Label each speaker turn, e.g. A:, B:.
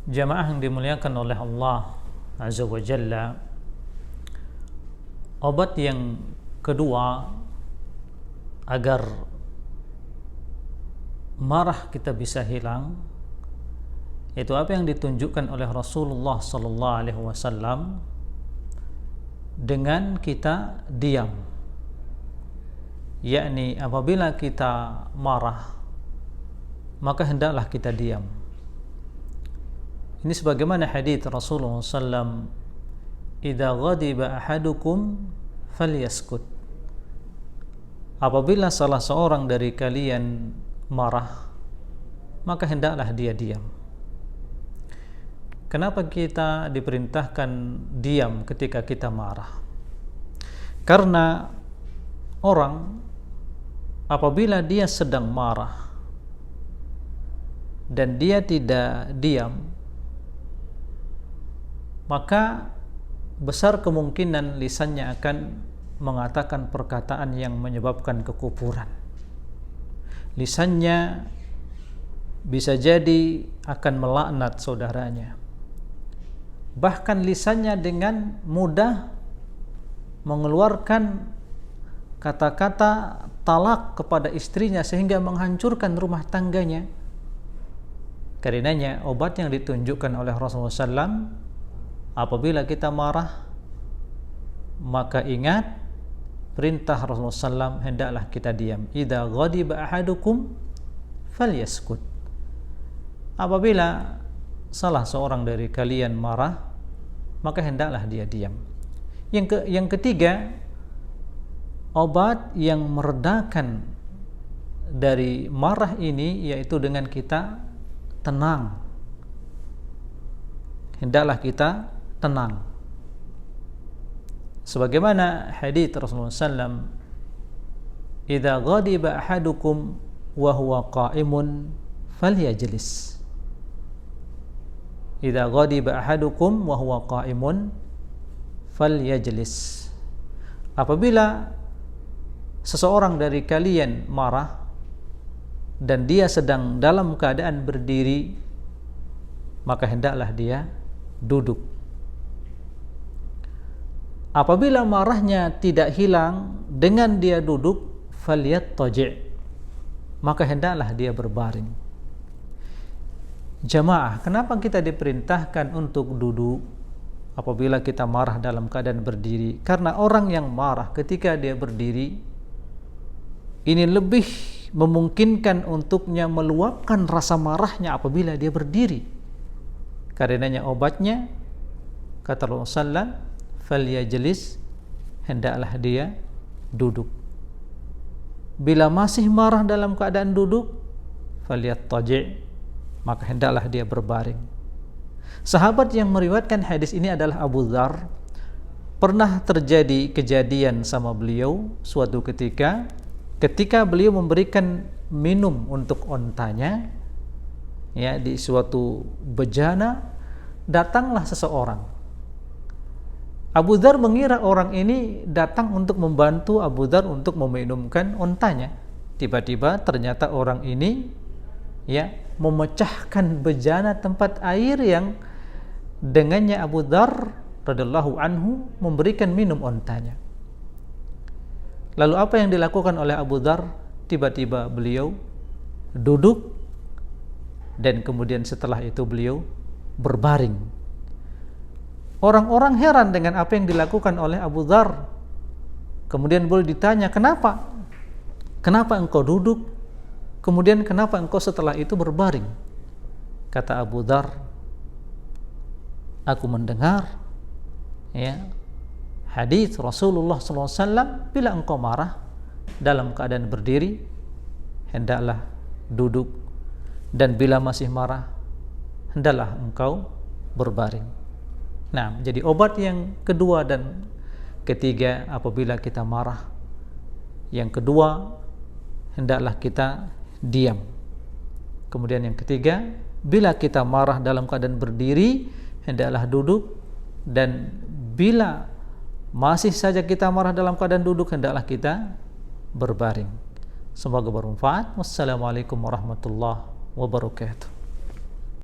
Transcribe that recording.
A: Jamaah yang dimuliakan oleh Allah Azza wa Jalla, obat yang kedua agar marah kita bisa hilang, yaitu apa yang ditunjukkan oleh Rasulullah sallallahu alaihi wasallam dengan kita diam. Yakni apabila kita marah, maka hendaklah kita diam. Ini sebagaimana hadits Rasulullah sallam, "Idza ghadiba ahadukum falyaskut." Apabila salah seorang dari kalian marah, maka hendaklah dia diam. Kenapa kita diperintahkan diam ketika kita marah? Karena orang apabila dia sedang marah dan dia tidak diam, maka besar kemungkinan lisannya akan mengatakan perkataan yang menyebabkan kekufuran. Lisannya bisa jadi akan melaknat saudaranya. Bahkan lisannya dengan mudah mengeluarkan kata-kata talak kepada istrinya sehingga menghancurkan rumah tangganya. Karenanya obat yang ditunjukkan oleh Rasulullah SAW, apabila kita marah, maka ingat perintah Rasulullah SAW, hendaklah kita diam. Idza ghadiba ahadukum falyaskut. Apabila salah seorang dari kalian marah, maka hendaklah dia diam. Yang ketiga, obat yang meredakan dari marah ini yaitu dengan kita tenang. Hendaklah kita tenang. Sebagaimana hadits Rasulullah SAW, "Idza ghadiba ahadukum wa huwa qa'imun falyajlis." Idza ghadiba ahadukum wa huwa qa'imun falyajlis. Apabila seseorang dari kalian marah dan dia sedang dalam keadaan berdiri, maka hendaklah dia duduk. Apabila marahnya tidak hilang dengan dia duduk, falyattaji', maka hendaklah dia berbaring. Jamaah, kenapa kita diperintahkan untuk duduk apabila kita marah dalam keadaan berdiri? Karena orang yang marah ketika dia berdiri, ini lebih memungkinkan untuknya meluapkan rasa marahnya apabila dia berdiri. Karenanya obatnya, kata Rasulullah, falyajlis, hendaklah dia duduk. Bila masih marah dalam keadaan duduk, falyattaji', maka hendaklah dia berbaring. Sahabat yang meriwayatkan hadis ini adalah Abu Dzar. Pernah terjadi kejadian sama beliau suatu ketika beliau memberikan minum untuk ontanya, ya, di suatu bejana, datanglah seseorang. Abu Dzar mengira orang ini datang untuk membantu Abu Dzar untuk meminumkan ontanya. Tiba-tiba ternyata orang ini, ya, memecahkan bejana tempat air yang dengannya Abu Dzar radhiyallahu anhu memberikan minum ontanya. Lalu apa yang dilakukan oleh Abu Dzar? Tiba-tiba beliau duduk dan kemudian setelah itu beliau berbaring. Orang-orang heran dengan apa yang dilakukan oleh Abu Dzar. Kemudian boleh ditanya, kenapa? Kenapa engkau duduk? Kemudian kenapa engkau setelah itu berbaring? Kata Abu Dzar, aku mendengar, ya, hadits Rasulullah SAW, bila engkau marah dalam keadaan berdiri, hendaklah duduk, dan bila masih marah, hendaklah engkau berbaring. Nah, jadi obat yang kedua dan ketiga apabila kita marah. Yang kedua, hendaklah kita diam. Kemudian yang ketiga, bila kita marah dalam keadaan berdiri, hendaklah duduk, dan bila masih saja kita marah dalam keadaan duduk, hendaklah kita berbaring. Semoga bermanfaat. Wassalamualaikum warahmatullahi wabarakatuh.